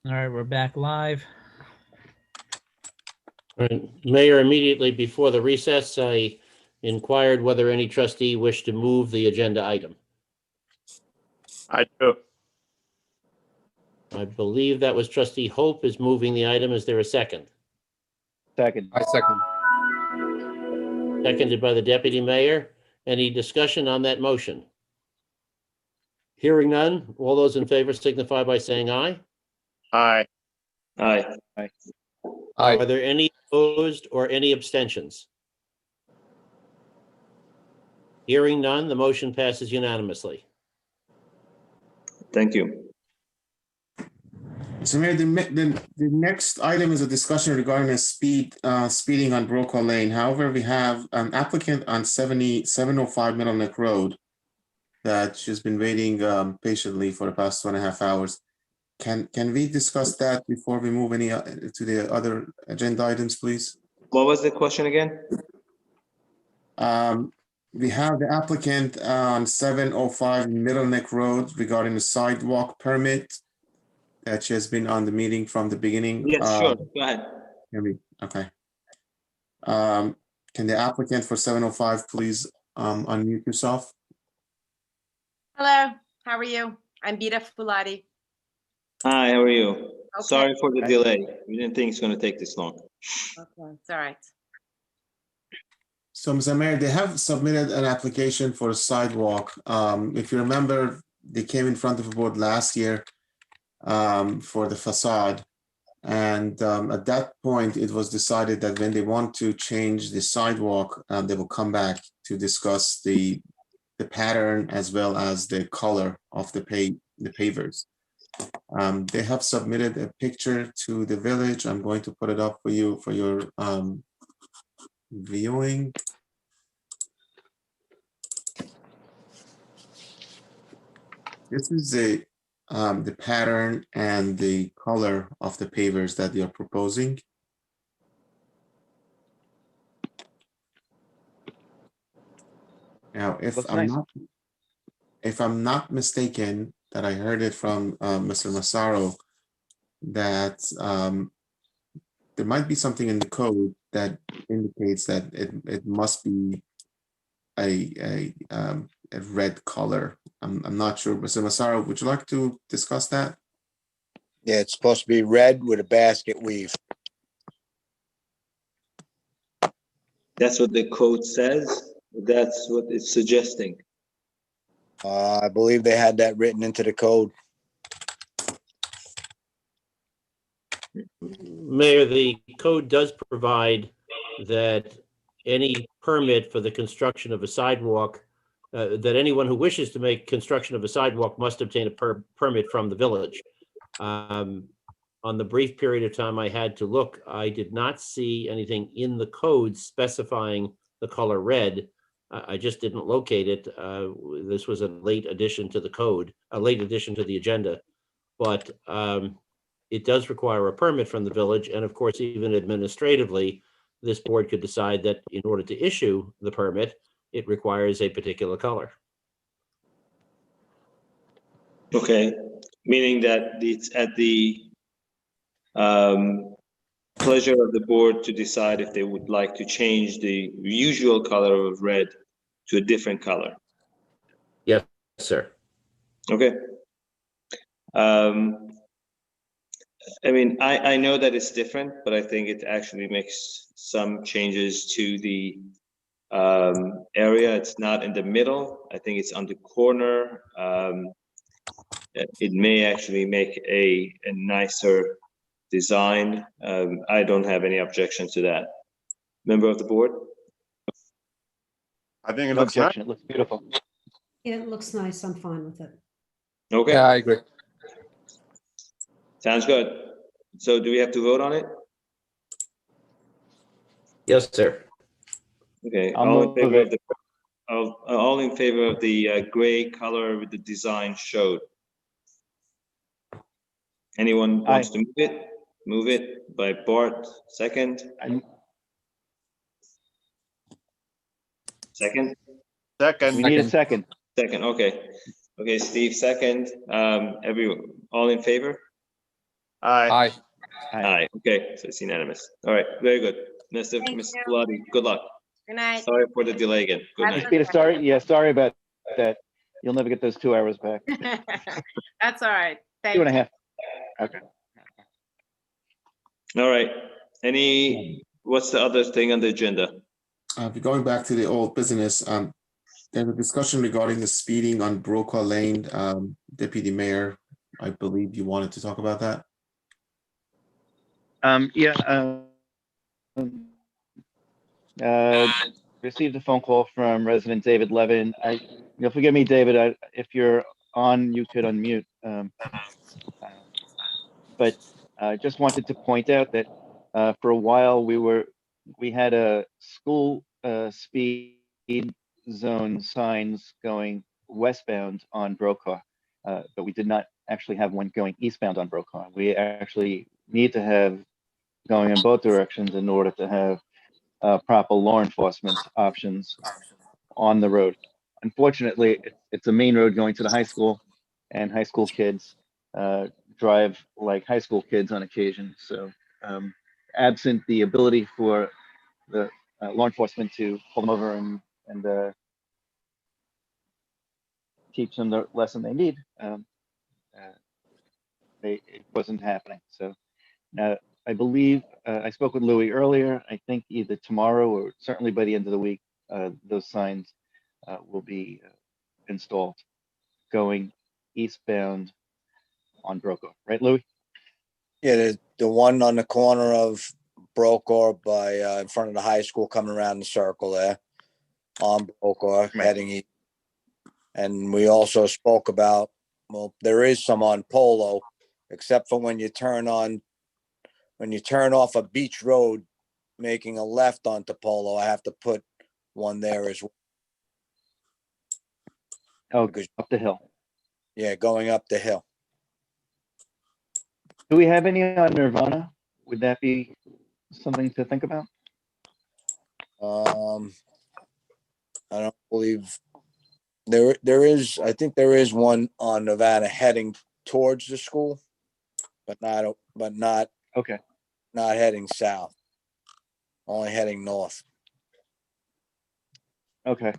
All right, we're back live. All right, Mayor, immediately before the recess, I inquired whether any trustee wished to move the agenda item. I do. I believe that was trustee Hope is moving the item. Is there a second? Second. I second. Seconded by the deputy mayor. Any discussion on that motion? Hearing none, all those in favor signify by saying aye. Aye. Aye. Aye. Are there any opposed or any abstentions? Hearing none, the motion passes unanimously. Thank you. So Mayor, the next item is a discussion regarding a speeding on Brokaw Lane. However, we have an applicant on 705 Middle Neck Road that she's been waiting patiently for the past 2.5 hours. Can we discuss that before we move any to the other agenda items, please? What was the question again? We have the applicant on 705 Middle Neck Road regarding the sidewalk permit that she has been on the meeting from the beginning. Yes, sure. Go ahead. Okay. Can the applicant for 705 please unmute yourself? Hello, how are you? I'm Bita Fulati. Hi, how are you? Okay. Sorry for the delay. We didn't think it's going to take this long. Okay, it's all right. So, Mr. Mayor, they have submitted an application for a sidewalk. If you remember, they came in front of the board last year for the facade. And at that point, it was decided that when they want to change the sidewalk, they will come back to discuss the pattern as well as the color of the pavers. They have submitted a picture to the village. I'm going to put it up for you for your viewing. This is the pattern and the color of the pavers that they are proposing. Now, if I'm not mistaken, that I heard it from Mr. Massaro, that there might be something in the code that indicates that it must be a red color. I'm not sure. Mr. Massaro, would you like to discuss that? Yeah, it's supposed to be red with a basket weave. That's what the code says. That's what it's suggesting. I believe they had that written into the code. Mayor, the code does provide that any permit for the construction of a sidewalk, that anyone who wishes to make construction of a sidewalk must obtain a permit from the village. On the brief period of time I had to look, I did not see anything in the code specifying the color red. I just didn't locate it. This was a late addition to the code, a late addition to the agenda, but it does require a permit from the village. And of course, even administratively, this board could decide that in order to issue the permit, it requires a particular color. Okay, meaning that it's at the pleasure of the board to decide if they would like to change the usual color of red to a different color. Yes, sir. Okay. I mean, I know that it's different, but I think it actually makes some changes to the area. It's not in the middle. I think it's on the corner. It may actually make a nicer design. I don't have any objection to that. Member of the board? I think it No looks nice. objection. It looks beautiful. It looks nice. I'm fine with it. Okay, Yeah, I agree. sounds good. So do we have to vote on it? Yes, sir. Okay, I'll all in move favor it. of the all in favor of the gray color with the design showed. Anyone wants to move it? Move it by Bart, second. Second? Second. We need a second. Second, okay. Okay, Steve, second. Everyone, all in favor? Aye. Aye. Okay, so it's unanimous. All right, very good. Mr. Thank Mr. you. Bellotti, good luck. Good night. Sorry for the delay again. Good That's night. Peter, sorry about that. You'll never get those 2 hours back. That's all right. Two and a Thank half. Okay. All right. What's the other thing on the agenda? Going back to the old business, there's a discussion regarding the speeding on Brokaw Lane. Deputy Mayor, I believe you wanted to talk about that. Received a phone call from resident David Levin. You'll forgive me, David, if you're on, you could unmute. But I just wanted to point out that for a while we had a school speed zone signs going westbound on Brokaw, but we did not actually have one going eastbound on Brokaw. We actually need to have going in both directions in order to have proper law enforcement options on the road. Unfortunately, it's a main road going to the high school, and high school kids drive like high school kids on occasion. So absent the ability for the law enforcement to pull them over and teach them the lesson they need, it wasn't happening. So I believe I spoke with Louis earlier. I think either tomorrow or certainly by the end of the week, those signs will be installed going eastbound on Brokaw. Right, Louis? Yeah, the one on the corner of Brokaw by in front of the high school coming around the circle there on Brokaw heading east. And we also spoke about, well, there is some on Polo, except for when you turn off a beach road, making a left onto Polo, I have to put one there as well. Oh, Because- up the hill. Yeah, going up the hill. Do we have any on Nirvana? Would that be something to think about? I don't believe there is, I think there is one on Nevada heading towards the school, but not Okay. not heading south, only heading north. Okay.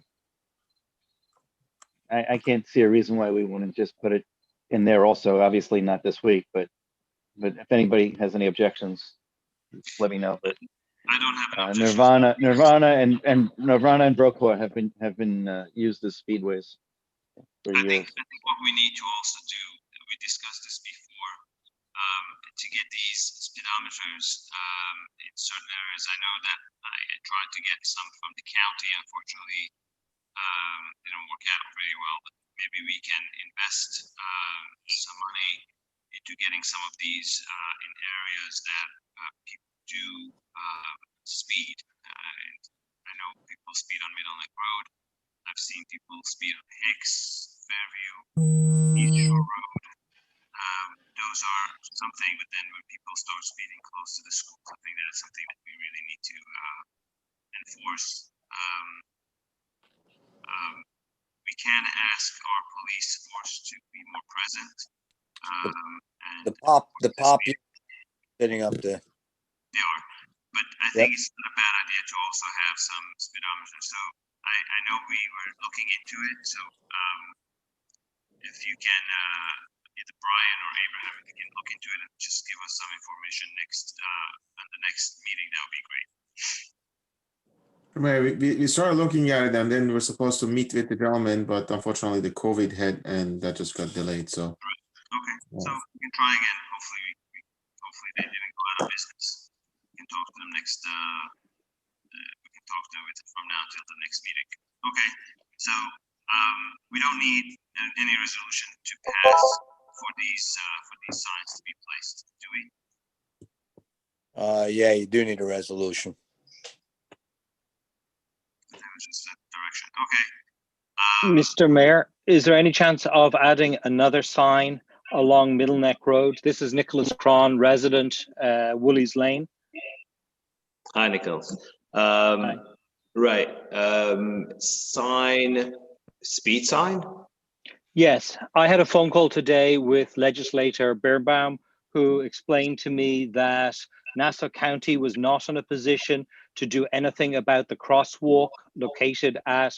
I can't see a reason why we wouldn't just put it in there also, obviously not this week, but if anybody has any objections, let me know. But I don't have an objection. Nirvana and Brokaw have been used as speedways for I years. think what we need to also do, we discussed this before, to get these speedometers in certain areas. I know that I tried to get some from the county. Unfortunately, didn't work out pretty well. But maybe we can invest some money into getting some of these in areas that people do speed. And I know people speed on Middle Neck Road. I've seen people speed on Hicks, Fairview, East Shore Road. Those are something, but then when people start speeding close to the schools, I think that is something that we really need to enforce. We can ask our police force to be more present. The pop sitting up there. They are, but I think it's not a bad idea to also have some speedometers. So I know we were looking into it. So if you can, either Brian or Abraham, if you can look into it and just give us some information on the next meeting, that would be great. Mayor, we started looking at it and then we were supposed to meet with the gentleman, but unfortunately the COVID hit and that just got delayed. So Okay, so we can try again. Hopefully they didn't go out of business. We can talk to them next. We can talk to them from now till the next meeting. Okay, so we don't need any resolution to pass for these signs to be placed, do we? Yeah, you do need a resolution. That was just a direction. Okay. Mr. Mayor, is there any chance of adding another sign along Middle Neck Road? This is Nicholas Cron, resident, Woolies Lane. Hi, Nichols. Hi. Right. Speed sign? Yes, I had a phone call today with legislator Beerbaum, who explained to me that Nassau County was not in a position to do anything about the crosswalk located at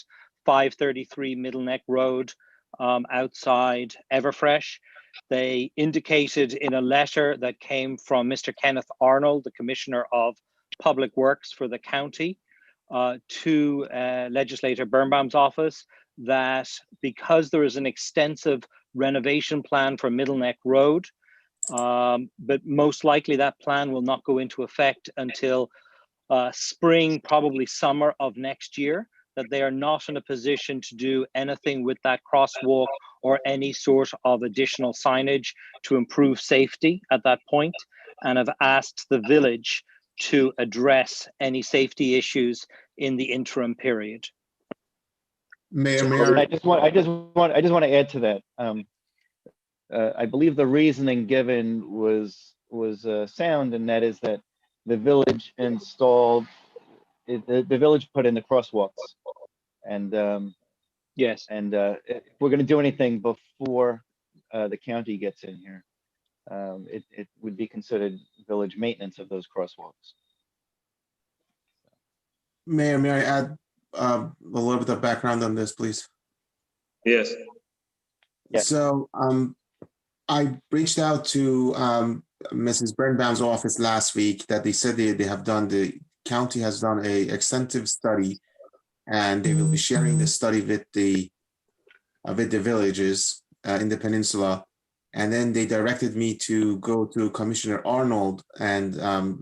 533 Middle Neck Road outside Everfresh. They indicated in a letter that came from Mr. Kenneth Arnold, the Commissioner of Public Works for the county, to Legislator Birnbaum's office, that because there is an extensive renovation plan for Middle Neck Road, but most likely that plan will not go into effect until spring, probably summer of next year, that they are not in a position to do anything with that crosswalk or any sort of additional signage to improve safety at that point, and have asked the village to address any safety issues in the interim period. Mayor, I just want to add to that. I believe the reasoning given was sound, and that is that the village installed, the village put in the crosswalks, and yes, and if we're going to do anything before the county gets in here, it would be considered village maintenance of those crosswalks. Mayor, may I add a little bit of background on this, please? Yes. Yes. So I reached out to Mrs. Birnbaum's office last week that they said they have done, the county has done a extensive study, and they will be sharing the study with the villages in the peninsula. And then they directed me to go to Commissioner Arnold and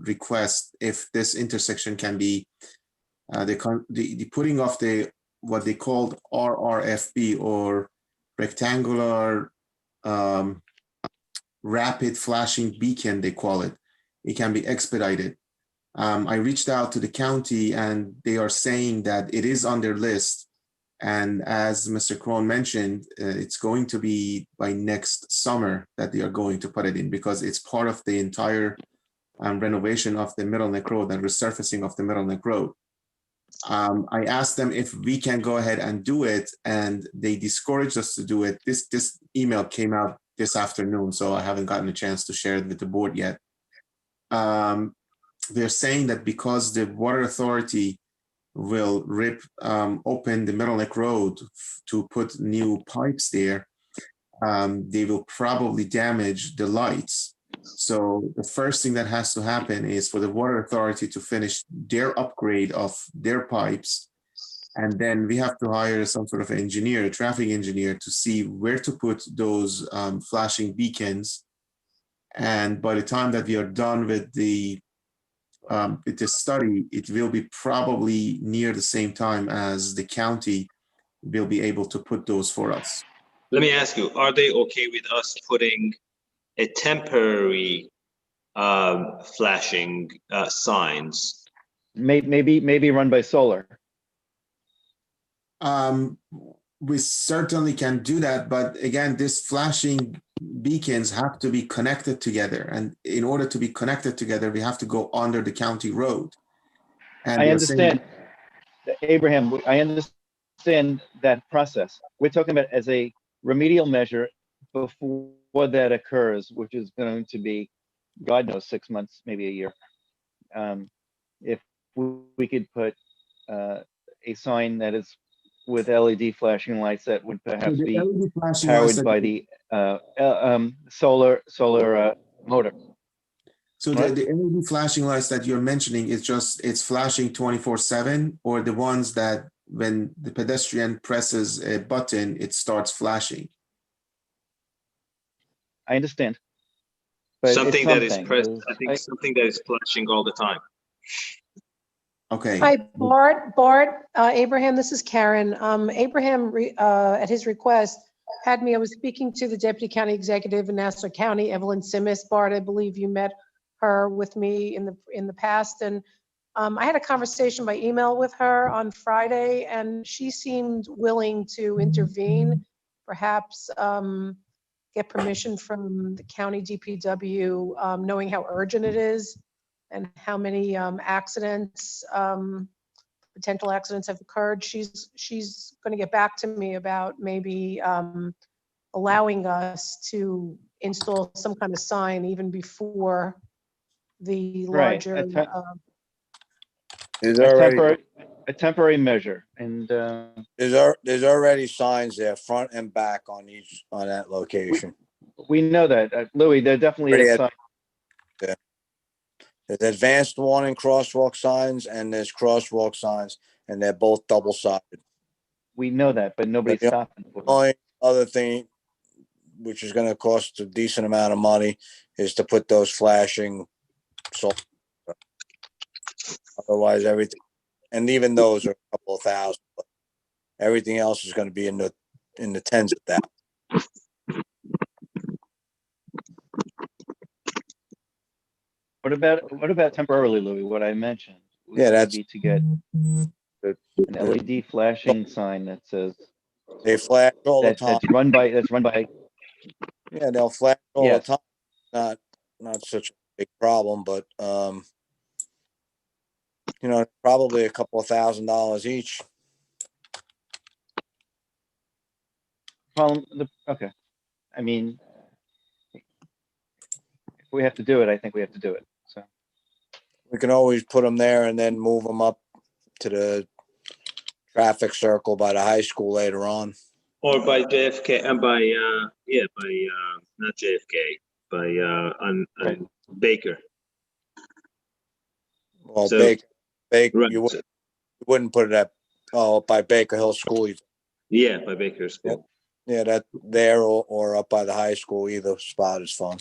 request if this intersection can be the putting of the what they called RRFB, or rectangular rapid flashing beacon, they call it. It can be expedited. I reached out to the county, and they are saying that it is on their list. And as Mr. Krohn mentioned, it's going to be by next summer that they are going to put it in, because it's part of the entire renovation of the Middle Neck Road and resurfacing of the Middle Neck Road. I asked them if we can go ahead and do it, and they discouraged us to do it. This email came out this afternoon, so I haven't gotten a chance to share it with the board yet. They're saying that because the water authority will rip open the Middle Neck Road to put new pipes there, they will probably damage the lights. So the first thing that has to happen is for the water authority to finish their upgrade of their pipes. And then we have to hire some sort of engineer, a traffic engineer, to see where to put those flashing beacons. And by the time that we are done with the study, it will be probably near the same time as the county will be able to put those for us. Let me ask you, are they okay with us putting a temporary flashing signs? Maybe run by solar. We certainly can do that, but again, these flashing beacons have to be connected together, and in order to be connected together, we have to go under the county road. And I understand, Abraham. I understand that process. We're talking about as a remedial measure before that occurs, which is going to be, God knows, 6 months, maybe a year. If we could put a sign that is with LED flashing lights that would perhaps be powered by the solar motor. So the LED flashing lights that you're mentioning is just, it's flashing 24/7, or the ones that when the pedestrian presses a button, it starts flashing? I understand. But something that is pressed, I think I, something that is flashing all the time. Okay. Hi, Bart, Abraham, this is Karen. Abraham, at his request, I was speaking to the Deputy County Executive in Nassau County, Evelyn Simmis. Bart, I believe you met her with me in the past. And I had a conversation by email with her on Friday, and she seemed willing to intervene, perhaps get permission from the county DPW, knowing how urgent it is and how many accidents, potential accidents have occurred. She's going to get back to me about maybe allowing us to install some kind of sign even before the Right, larger, There's a already, temporary measure, and there's already signs there, front and back on that location. we know that, Louis. There definitely Already is had- sign. There's advanced warning crosswalk signs and there's crosswalk signs, and they're both double-sided. We know that, but nobody's Yeah. stopping for them. Only other thing, which is gonna cost a decent amount of money, is to put those flashing. So otherwise, everything, and even those are a couple of thousand, but everything else is gonna be in the tens of thousands. What about temporarily, Louis? What I mentioned would Yeah, that's- be to get an LED flashing sign that says They flash all the that time. that's run by. Yeah, they'll flash all Yes. the time. Not such a big problem, but probably a couple of $1,000s each. Okay. I mean, if we have to do it, I think we have to do it. So We can always put them there and then move them up to the traffic circle by the high school later on. Or by JFK, and by not JFK, by on Right. Baker. Well, So- Baker, Right. you wouldn't put it at, by Baker Hill School. Yeah, by Baker School. Yeah, that there or up by the high school, either spot is fine.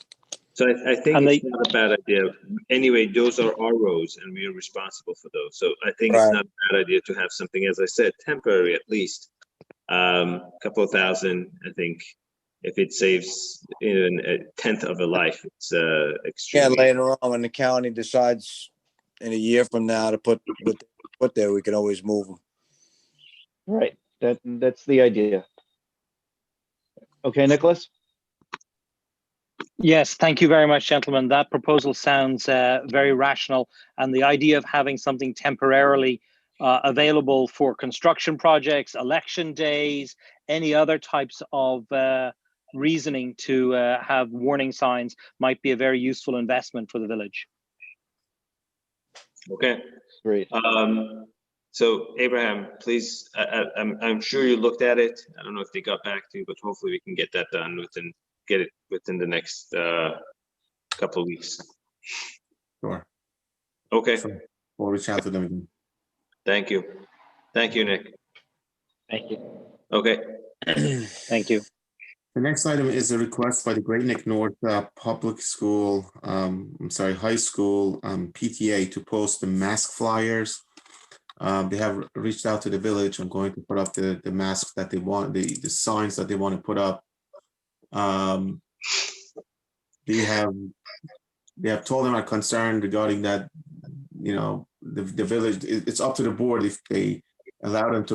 So I think And it's not a bad idea. Anyway, those are our roads and we are responsible for those. So I think it's Right. not a bad idea to have something, as I said, temporary at least. Couple of thousand, I think, if it saves even a tenth of a life, it's Yeah, extremely. later on when the county decides in a year from now to put there, we can always move them. right, that's the idea. Okay, Nicholas. Yes, thank you very much, gentlemen. That proposal sounds very rational. And the idea of having something temporarily available for construction projects, election days, any other types of reasoning to have warning signs might be a very useful investment for the village. Okay. Great. So Abraham, please, I'm sure you looked at it. I don't know if they got back to you, but hopefully we can get that done get it within the next couple of weeks. Sure. Okay, Sure. We'll reach out to them again. thank you. Thank you, Nick. Thank you. Okay, Thank you. The next item is a request by the Great Neck North Public School, High School PTA to post the mask flyers. They have reached out to the village. I'm going to put up the masks that they want, the signs that they want to put up. They have told them are concerned regarding that, the village, it's up to the board if they allow them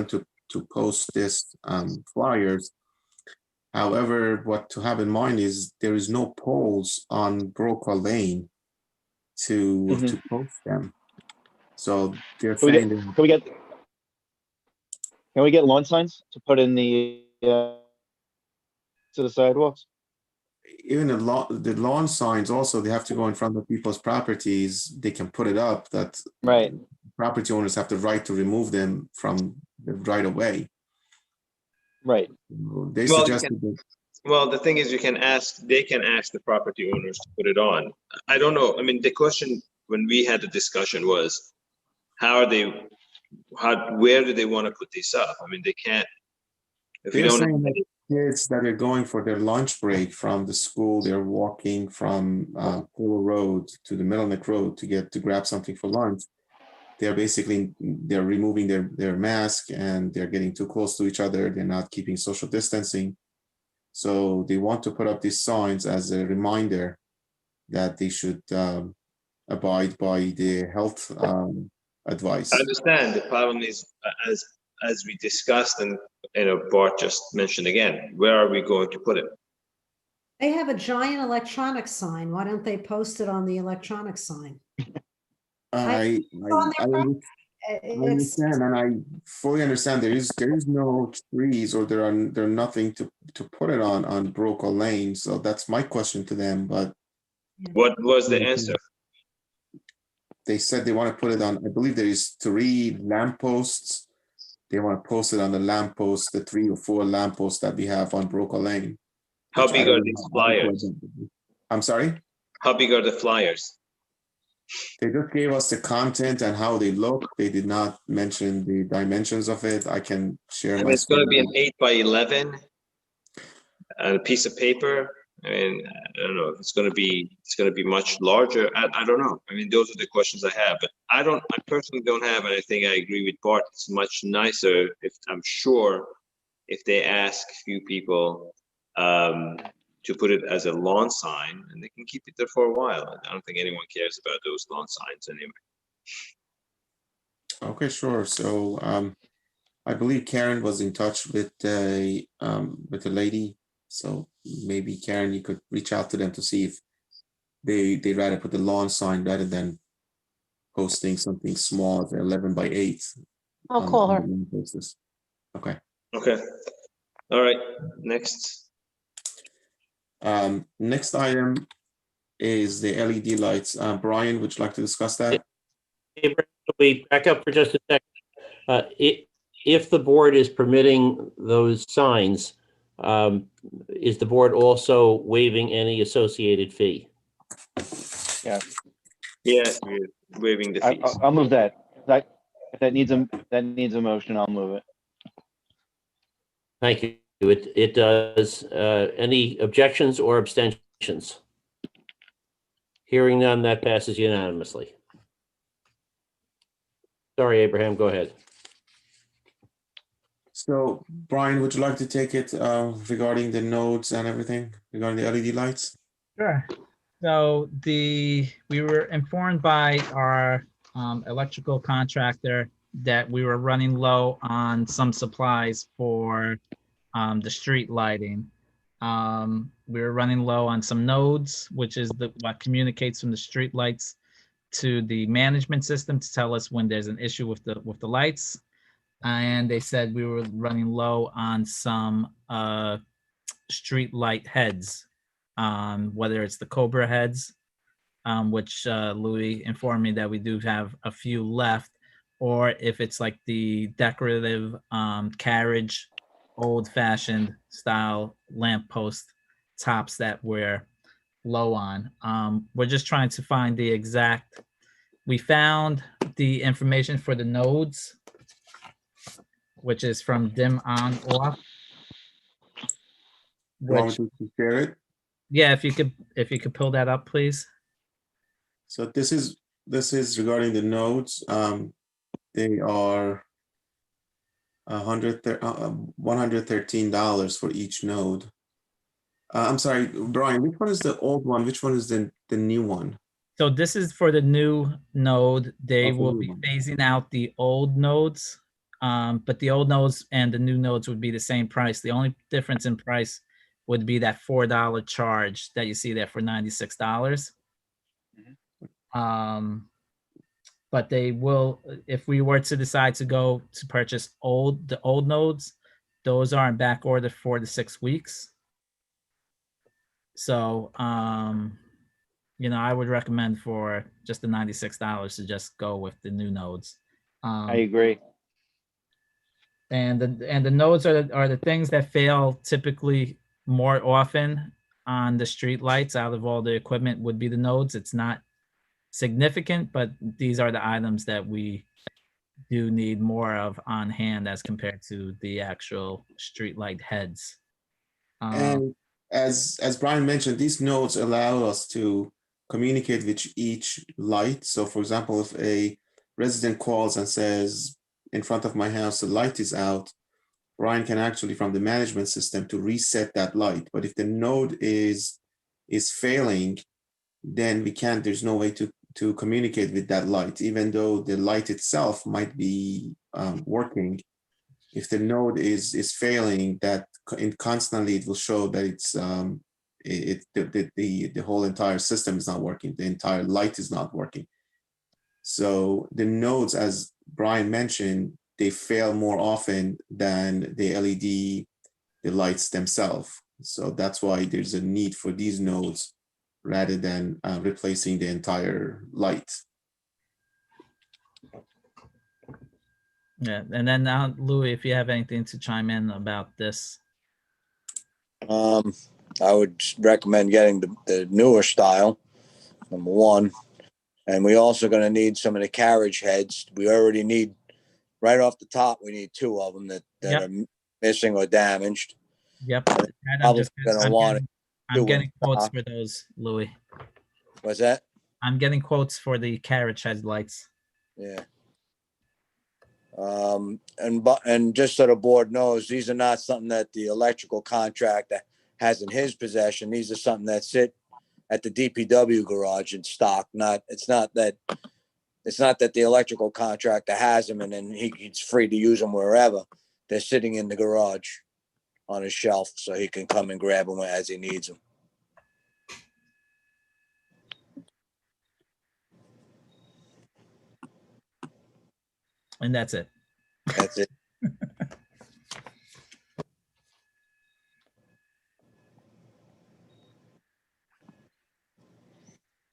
to post this flyers. However, what to have in mind is there is no poles on Brokaw Lane to post them. So they're Can saying we get lawn signs to put in the to the sidewalks? even the lawn signs also, they have to go in front of people's properties. They can put it up that Right. property owners have the right to remove them from the right of way. Right. They Well, suggested that. well, the thing is, they can ask the property owners to put it on. I don't know. I mean, the question when we had the discussion was, where do they want to put these up? I mean, they can't. If you They're don't. saying that kids that are going for their lunch break from the school, they're walking from Polo Road to the Middle Neck Road to grab something for lunch. They're removing their mask and they're getting too close to each other. They're not keeping social distancing. So they want to put up these signs as a reminder that they should abide by the health advice. I understand. The problem is, as we discussed, and Bart just mentioned again, where are we going to put it? They have a giant electronic sign. Why don't they post it on the electronic sign? I I It's, understand, and I fully understand there is no trees or there are nothing to put it on Broker Lane. So that's my question to them, but What was the answer? they said they want to put it on, I believe there is 3 lampposts. They want to post it on the lamppost, the 3 or 4 lampposts that we have on Broker Lane. How which I big don't are know these how adequate flyers? that would be. I'm sorry? How big are the flyers? They just gave us the content and how they look. They did not mention the dimensions of it. I can share I my mean, it's gonna be an screen. 8x11, a piece of paper. I mean, I don't know if it's gonna be much larger. I don't know. I mean, those are the questions I have, but I personally don't have, and I think I agree with Bart. It's much nicer if, I'm sure, if they ask a few people to put it as a lawn sign, and they can keep it there for a while. I don't think anyone cares about those lawn signs anyway. Okay, sure. So I believe Karen was in touch with the lady. So maybe Karen, you could reach out to them to see if they'd rather put the lawn sign rather than posting something small, 11x8. I'll call on her. the lawn posters. Okay. Okay. All right. Next. Next item is the LED lights. Brian, would you like to discuss that? Abraham, can we back up for just a second? If the board is permitting those signs, is the board also waiving any associated fee? Yes, we're waiving the fees. I'll move that. If that needs a motion, I'll move it. Thank you. It does. Any objections or abstentions? Hearing none, that passes unanimously. Sorry, Abraham, go ahead. So, Brian, would you like to take it regarding the nodes and everything, regarding the LED lights? Sure. So we were informed by our electrical contractor that we were running low on some supplies for the street lighting. We were running low on some nodes, which is what communicates from the street lights to the management system to tell us when there's an issue with the lights. And they said we were running low on some street light heads, whether it's the Cobra heads, which Louis informed me that we do have a few left, or if it's like the decorative carriage, old-fashioned style lamppost tops that we're low on. We're just trying to find the exact. We found the information for the nodes, which is from dim on off. You want Which, me to share it? yeah, if you could pull that up, please. So this is regarding the nodes. They are $113 for each node. I'm sorry, Brian, which one is the old one? Which one is the new one? So this is for the new node. They Oh, the will new be one. phasing out the old nodes, but the old nodes and the new nodes would be the same price. The only difference in price would be that $4 charge that you see there for $96. But they will, if we were to decide to go to purchase the old nodes, those are in back order 4 to 6 weeks. So, I would recommend for just the $96 to just go with the new nodes. I agree. And the nodes are the things that fail typically more often on the street lights out of all the equipment would be the nodes. It's not significant, but these are the items that we do need more of on hand as compared to the actual street light heads. And as Brian mentioned, these nodes allow us to communicate with each light. So for example, if a resident calls and says, in front of my house, the light is out, Brian can actually, from the management system, to reset that light. But if the node is failing, then we can't, there's no way to communicate with that light, even though the light itself might be working. If the node is failing, that constantly it will show that it's the whole entire system is not working. The entire light is not working. So the nodes, as Brian mentioned, they fail more often than the LED, the lights themselves. So that's why there's a need for these nodes rather than replacing the entire light. Yeah, and then now, Louis, if you have anything to chime in about this. I would recommend getting the newer style, number one. And we also going to need some of the carriage heads. We already need, right off the top, we need 2 of them that Yep. are missing or damaged. Yep. And that I'm probably just gonna I'm want getting, I'm do getting it. quotes for those, Louis. What's that? I'm getting quotes for the carriage headlights. Yeah. And just so the board knows, these are not something that the electrical contractor has in his possession. These are something that sit at the DPW garage in stock. It's not that the electrical contractor has them and then he's free to use them wherever. They're sitting in the garage on his shelf, so he can come and grab them as he needs them. And that's it. That's it.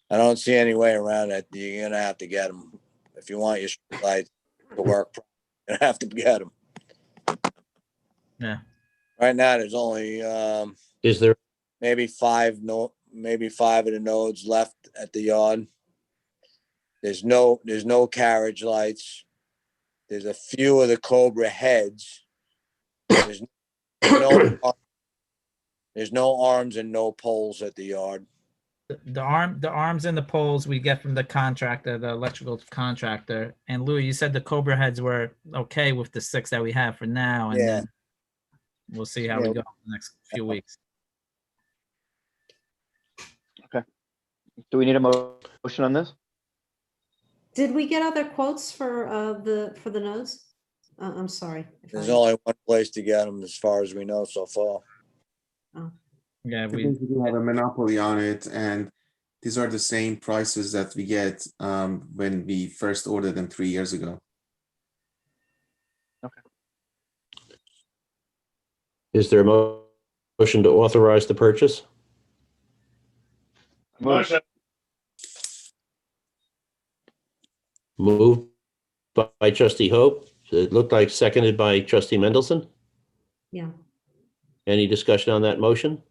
I don't see any way around it. You're gonna have to get them if you want your street lights to work. You're gonna have to get them. Yeah. Right now, there's only Is there, maybe 5 of the nodes left at the yard. There's no carriage lights. There's a few of the Cobra heads. There's no arms and no poles at the yard. The arms and the poles we get from the contractor, the electrical contractor. And Louis, you said the Cobra heads were okay with the 6 that we have for now, and Yeah. then we'll see how we go in the next few weeks. Do we need a motion on this? Did we get other quotes for the nodes? I'm sorry. There's only one place to get them, as far as we know so far. Yeah, We basically have a monopoly on it, and these are the same prices that we get when we first ordered them 3 years ago. is there a motion to authorize the purchase? Motion. Moved by trustee Hope. It looked like seconded by trustee Mendelson. Yeah. Any discussion on that motion?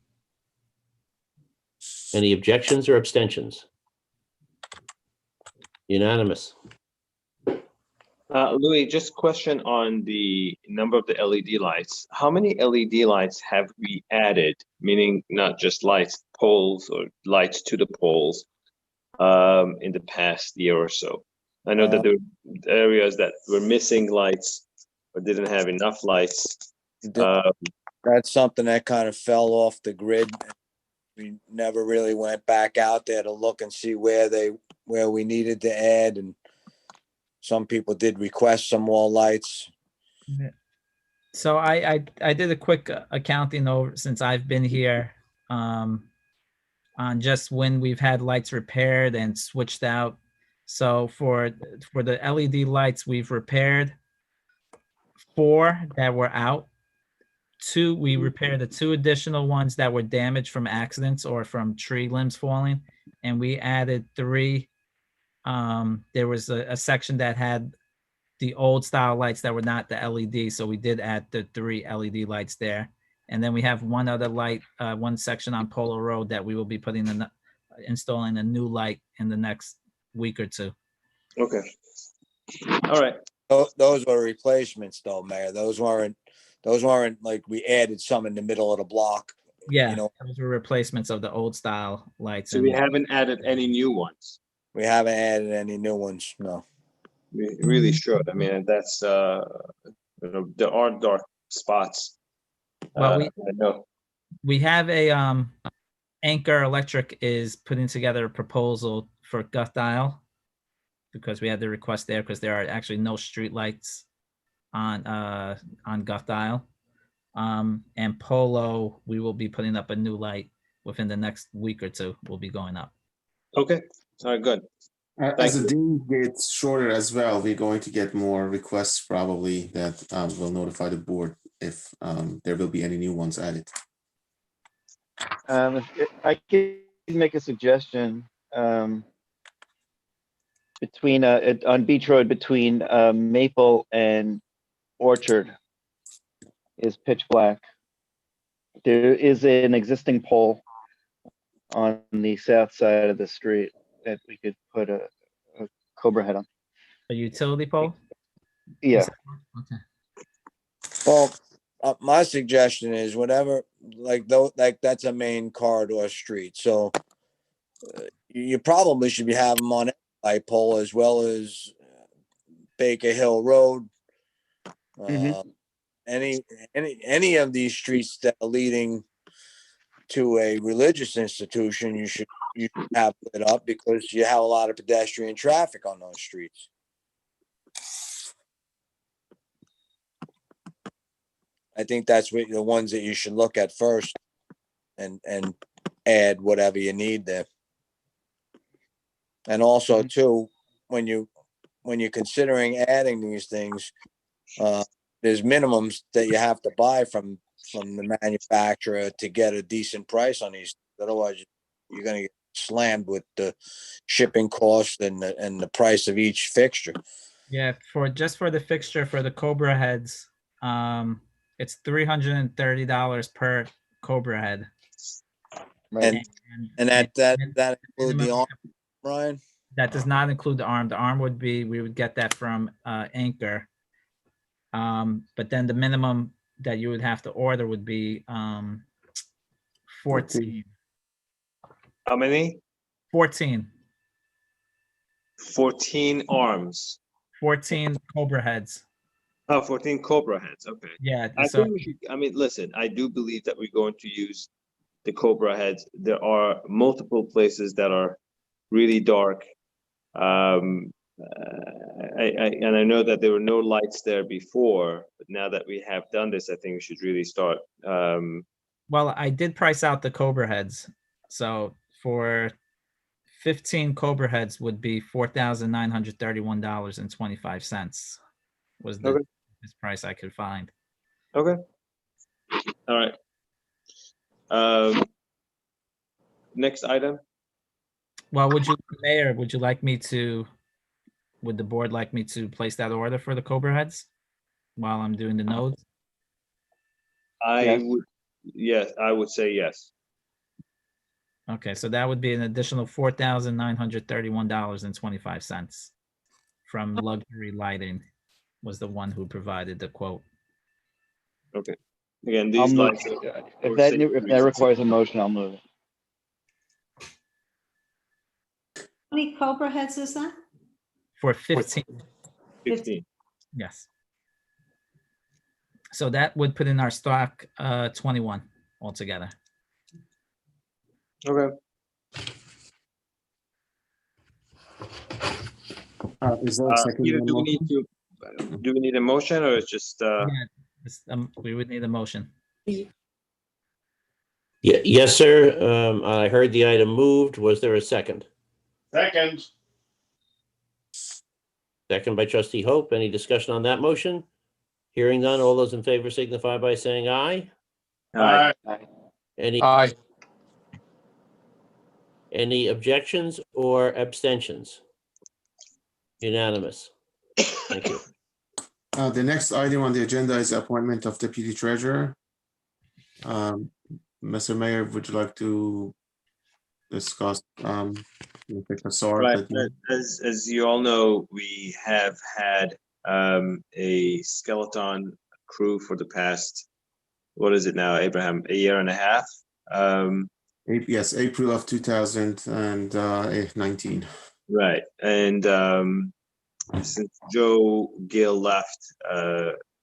Any objections or abstentions? Unanimous. Louis, just question on the number of the LED lights. How many LED lights have we added? Meaning not just lights, poles or lights to the poles, in the past year or so? I know that there were areas that were missing lights or didn't have enough lights. That's something that kind of fell off the grid. We never really went back out there to look and see where we needed to add, and some people did request some more lights. So I did a quick accounting over since I've been here on just when we've had lights repaired and switched out. So for the LED lights, we've repaired 4 that were out. 2, we repaired the 2 additional ones that were damaged from accidents or from tree limbs falling, and we added 3. There was a section that had the old style lights that were not the LED, so we did add the 3 LED lights there. And then we have one other light, one section on Polo Road that we will be installing a new light in the next week or 2. Okay. All right. Those were replacements though, Mayor. Those weren't like we added some in the middle of the block. Yeah, You know, those were replacements of the old style lights. So we haven't added any new ones. we haven't added any new ones. No. We really should. I mean, that's there are dark spots. Well, I know. we have a Anchor Electric is putting together a proposal for Guth Isle because we had the request there because there are actually no street lights on Guth Isle. And Polo, we will be putting up a new light within the next week or 2. Will be going up. Okay. All right. Good. As the day gets shorter as well, we're going to get more requests probably that will notify the board if there will be any new ones added. I could make a suggestion. Between on Beach Road between Maple and Orchard is pitch black. There is an existing pole on the south side of the street that we could put a Cobra head on. A utility pole? Yeah. Okay. Well, my suggestion is whatever, like though, like that's a main corridor street, so you probably should be having them on light pole as well as Baker Hill Road. Any of these streets that are leading to a religious institution, you should have lit up because you have a lot of pedestrian traffic on those streets. I think that's what the ones that you should look at first and add whatever you need there. And also too, when you're considering adding these things, there's minimums that you have to buy from the manufacturer to get a decent price on these. Otherwise, you're going to get slammed with the shipping cost and the price of each fixture. Yeah, for the fixture for the Cobra heads, it's $330 per Cobra head. Right. And that include the arm, Brian? That does not include the arm. The arm would be, we would get that from Anchor. But then the minimum that you would have to order would be 14. How many? 14. 14 arms. 14 Cobra heads. Oh, 14 Cobra heads. Okay. Yeah. I So think we should, I mean, listen, I do believe that we're going to use the Cobra heads. There are multiple places that are really dark. I know that there were no lights there before, but now that we have done this, I think we should really start. well, I did price out the Cobra heads. So for 15 Cobra heads would be $4,931.25 was the cheapest price I could find. Okay. All right. Next item. Well, Mayor, would the board like me to place that order for the Cobra heads while I'm doing the nodes? I would say yes. Okay, so that would be an additional $4,931.25 from Luxury Lighting was the one who provided the quote. Okay. Again, these lights. If that requires a motion, I'll move it. How many Cobra heads is that? For 15. 15. Yes. So that would put in our stock 21 altogether. Okay. Is there a second? Do we need a motion or it's just? We would need a motion. Yeah, yes, sir. I heard the item moved. Was there a second? Second. Second by Trustee Hope. Any discussion on that motion? Hearing none, all those in favor signify by saying aye. Aye. Any objections or abstentions? Unanimous. Thank you. The next item on the agenda is appointment of deputy treasurer. Mr. Mayor, would you like to discuss Right. As you all know, we have had a skeleton crew for the past, what is it now, Abraham? A year and a half. Yes, April of 2019. Right, and since Joe Gill left,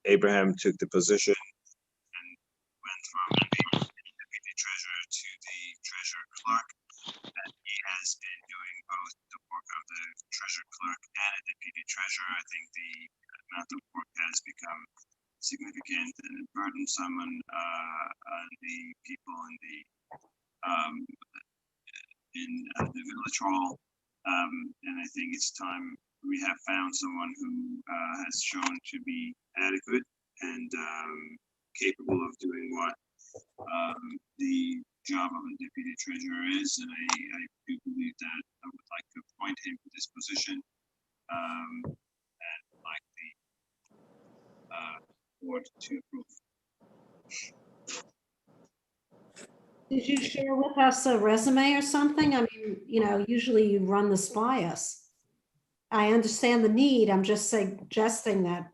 Abraham took the position and went from the deputy treasurer to the treasurer clerk, and he has been doing both the work of the treasurer clerk and a deputy treasurer. I think the amount of work has become significant and burdensome on the people in the village hall. And I think it's time we have found someone who has shown to be adequate and capable of doing what the job of a deputy treasurer is. And I do believe that I would like to appoint him to this position, and like the board to approve. Did you share with us a resume or something? I mean, usually you run this by us. I understand the need. I'm just suggesting that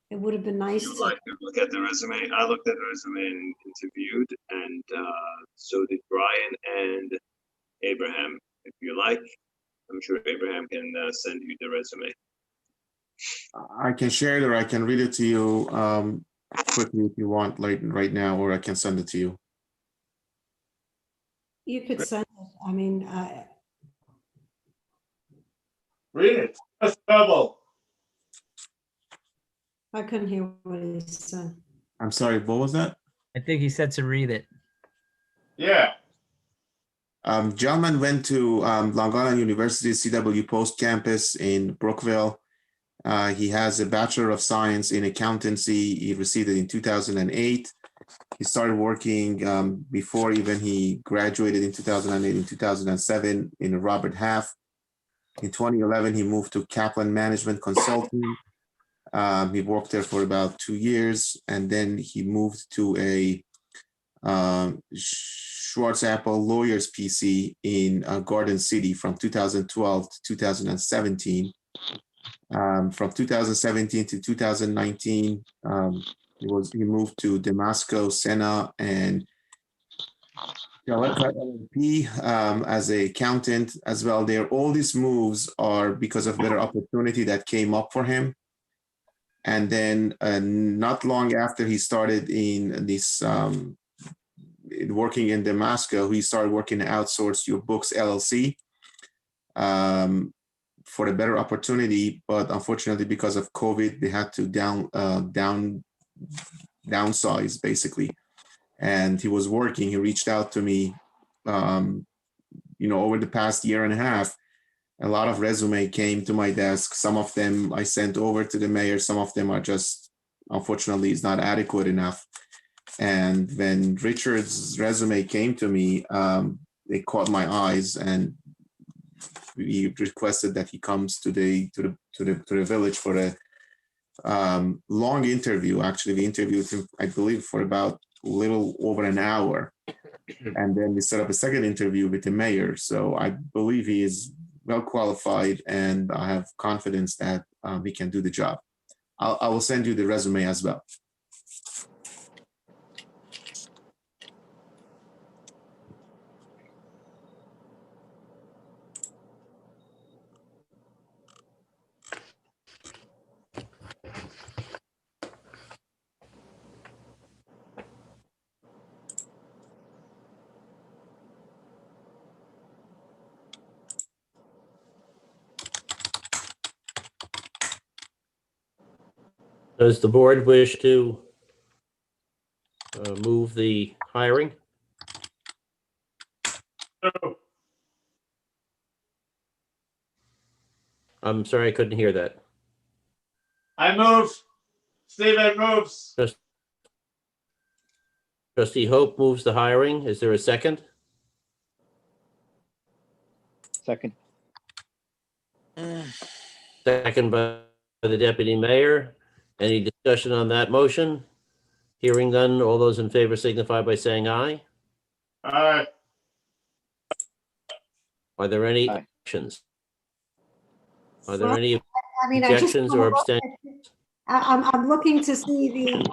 it would have been nice You to. like to look at the resume? I looked at the resume and interviewed, and so did Brian and Abraham. If you like, I'm sure Abraham can send you the resume. I can share it or I can read it to you quickly if you want, like right now, or I can send it to you. You could send it. I mean, Read it. That's double. I couldn't hear what he said. I'm sorry, what was that? I think he said to read it. Yeah. Gentleman went to Long Island University CW Post campus in Brookville. He has a Bachelor of Science in Accountancy. He received it in 2008. He started working before even he graduated in 2008, in 2007 in Robert Half. In 2011, he moved to Kaplan Management Consulting. He worked there for about 2 years, and then he moved to a Schwartz Apple Lawyers PC in Garden City from 2012 to 2017. From 2017 to 2019, he moved to Damasco, Sena, and LLP as an accountant as well. All these moves are because of better opportunity that came up for him. And then not long after he started in this working in Damasco, he started working at Outsource Your Books LLC for a better opportunity. But unfortunately, because of COVID, they had to downsize basically. And he was working. He reached out to me, over the past year and a half. A lot of resume came to my desk. Some of them I sent over to the mayor. Some of them are just, unfortunately, is not adequate enough. And when Richard's resume came to me, it caught my eyes, and we requested that he comes to the village for a long interview. Actually, we interviewed him, I believe, for about a little over an hour, and then we set up a second interview with the mayor. So I believe he is well qualified, and I have confidence that he can do the job. I will send you the resume as well. Does the board wish to move the hiring? No. I'm sorry, I couldn't hear that. I move. Stephen moves. Trustee Hope moves the hiring. Is there a second? Second. Second by the deputy mayor. Any discussion on that motion? Hearing none, all those in favor signify by saying aye. Aye. Are there any Aye. objections? Are there Well, any I mean, I just objections or wanna look abstentions? I'm looking to see the,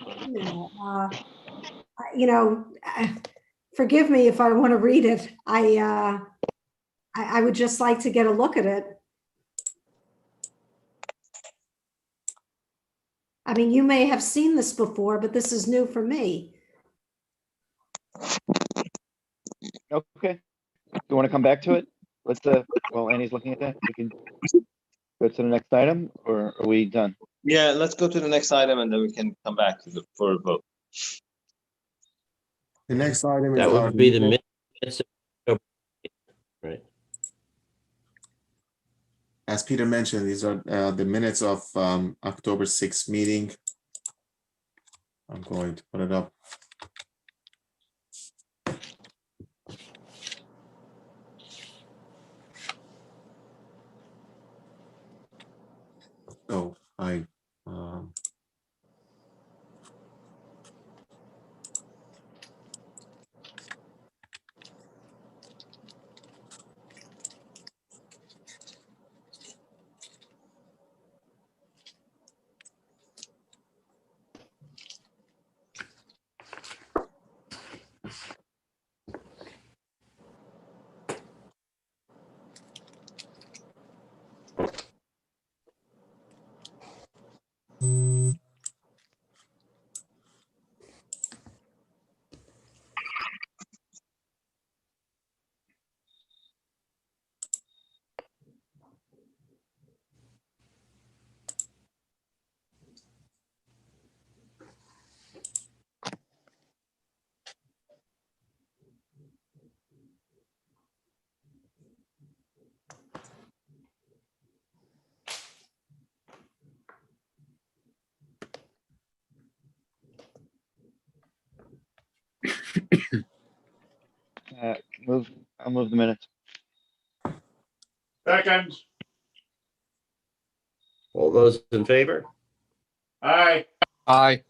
forgive me if I want to read it. I would just like to get a look at it. I mean, you may have seen this before, but this is new for me. Okay. Do you want to come back to it? Let's, while Annie's looking at that, we can go to the next item, or are we done? Yeah, let's go to the next item and then we can come back for a vote. The next item is That would be the minutes. Right. as Peter mentioned, these are the minutes of October 6th meeting. I'm going to put it up. Oh, I'll move the minutes. Second. All those in favor? Aye. Aye.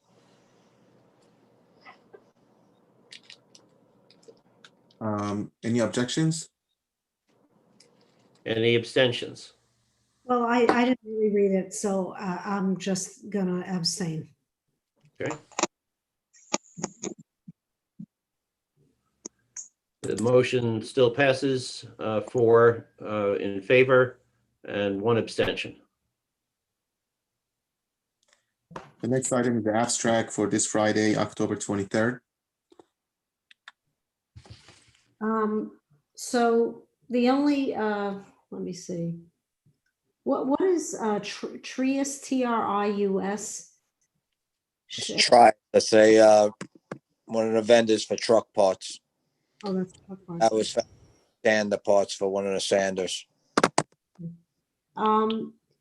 any objections? Any abstentions? Well, I didn't really read it, so I'm just gonna abstain. Okay. The motion still passes, 4 in favor and 1 abstention. The next item is the abstract for this Friday, October 23rd. So the only, let me see. What is Trius, Trius? Just try. Let's say one of the vendors for truck parts. Oh, that's truck parts. That was sander parts for one of the sanders.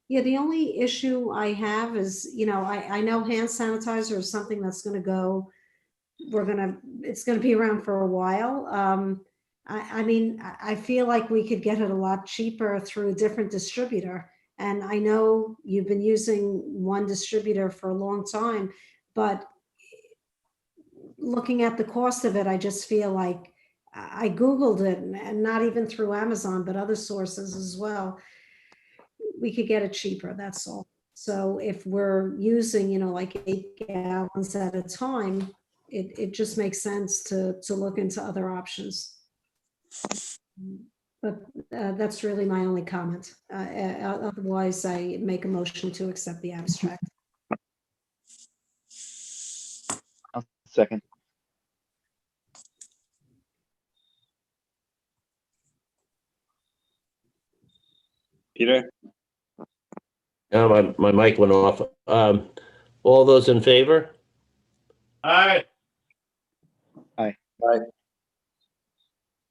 Yeah, the only issue I have is, I know hand sanitizer is something that's gonna go, it's gonna be around for a while. I mean, I feel like we could get it a lot cheaper through a different distributor. And I know you've been using one distributor for a long time, but looking at the cost of it, I just feel like I Googled it, and not even through Amazon, but other sources as well. We could get it cheaper, that's all. So if we're using, like 8 gallons at a time, it just makes sense to look into other options. But that's really my only comment. Otherwise, I make a motion to accept the abstract. I'll second. Peter? No, my mic went off. All those in favor? Aye. Aye. Aye.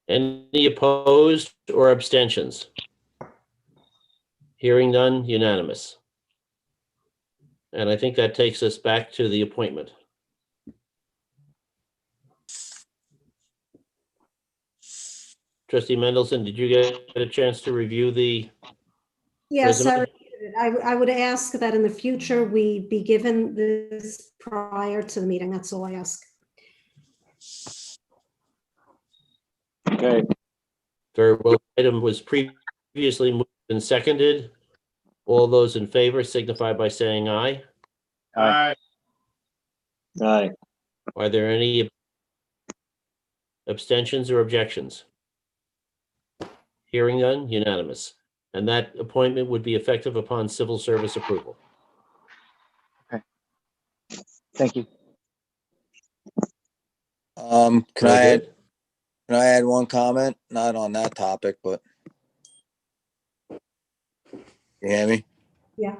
Any opposed or abstentions? Hearing none, unanimous. And I think that takes us back to the appointment. Trustee Mendelson, did you get a chance to review the Yes, resume? I would ask that in the future, we be given this prior to the meeting. That's all I ask. Okay. Very well. Item was previously moved and seconded. All those in favor signify by saying aye. Aye. Aye. Are there any abstentions or objections? Hearing none, unanimous. And that appointment would be effective upon civil service approval. Thank you. Can Very I good. add one comment? Not on that topic, but you hear me? Yeah.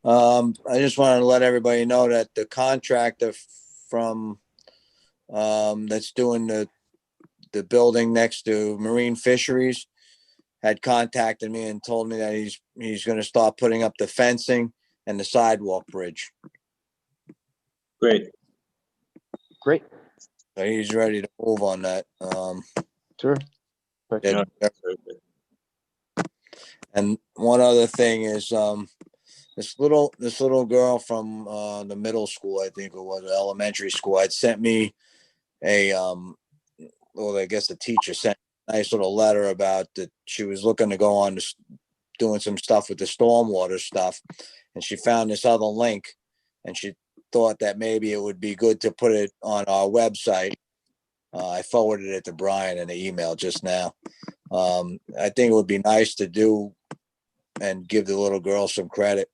I just wanted to let everybody know that the contractor from that's doing the building next to Marine Fisheries had contacted me and told me that he's going to start putting up the fencing and the sidewalk bridge. Great. Great. So he's ready to move on that. Sure. Yeah. And one other thing is this little girl from the middle school, I think it was elementary school, had sent me a well, I guess the teacher sent a nice little letter about that she was looking to go on to doing some stuff with the stormwater stuff, and she found this other link, and she thought that maybe it would be good to put it on our website. I forwarded it to Brian in the email just now. I think it would be nice to do and give the little girl some credit.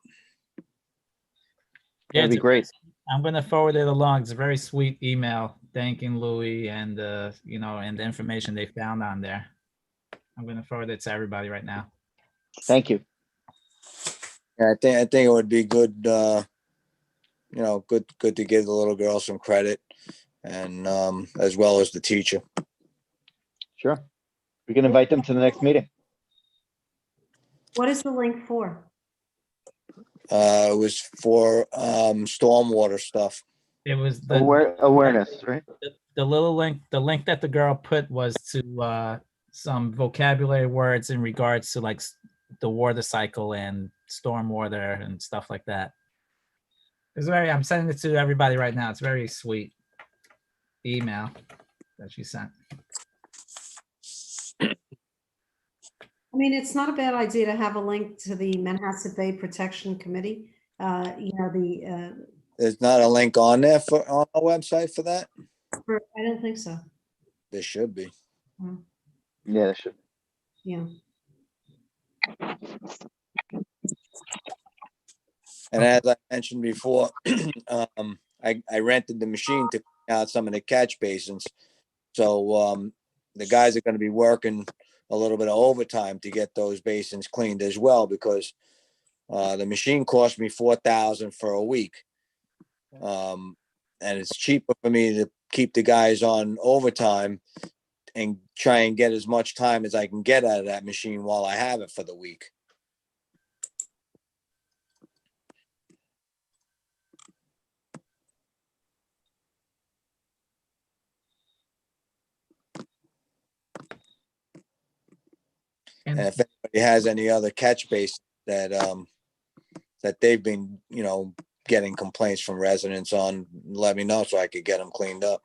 That'd be great. I'm going to forward it along. It's a very sweet email thanking Louis and, you know, and the information they found on there. I'm going to forward it to everybody right now. Thank you. Yeah, I think it would be good, you know, good to give the little girl some credit, and as well as the teacher. Sure. We can invite them to the next meeting. What is the link for? It was for stormwater stuff. It was the Awareness, right? the little link. The link that the girl put was to some vocabulary words in regards to like the water cycle and stormwater and stuff like that. It's very. I'm sending it to everybody right now. It's very sweet email that she sent. I mean, it's not a bad idea to have a link to the Manhasset Bay Protection Committee. You know, There's not a link on there on our website for that. I don't think so. There should be. Yeah, there should. Yeah. And as I mentioned before, I rented the machine to clean out some of the catch basins. So the guys are going to be working a little bit of overtime to get those basins cleaned as well, because the machine cost me $4,000 for a week. And it's cheaper for me to keep the guys on overtime and try and get as much time as I can get out of that machine while I have it for the week. And if anybody has any other catch base that that they've been, you know, getting complaints from residents on, let me know so I could get them cleaned up.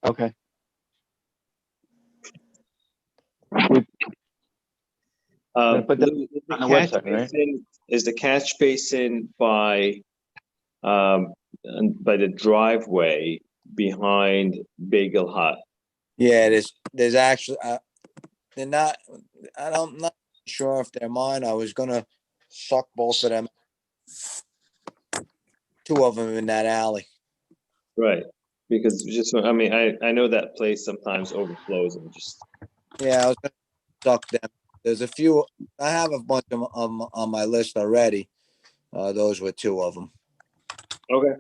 Okay. Put that on the website, right? Is the catch basin by the driveway behind Bagel Hut? Yeah, there's actually they're not. I'm not sure if they're mine. I was gonna suck both of them, two of them in that alley. Right, because just I mean I know that place sometimes overflows and just. Yeah, I was gonna suck them. There's a few. I have a bunch of them on my list already. Those were two of them. Okay.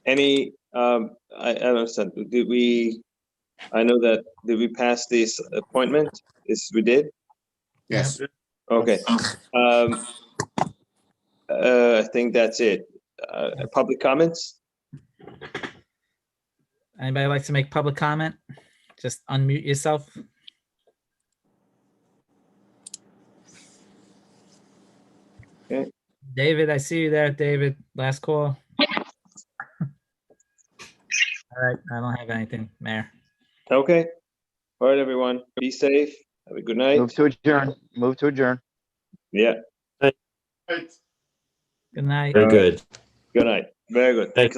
Any, I don't understand. Did we pass this appointment? Yes, we did? Yes. Okay. I think that's it. Public comments? Anybody like to make public comment? Just unmute yourself. Okay. David, I see you there, David. Last call. All right, I don't have anything, Mayor. Okay. All right, everyone. Be safe. Have a good night. Move to adjourn. Move to adjourn. Yeah. Good night. Very good. Good night. Very good. Thanks.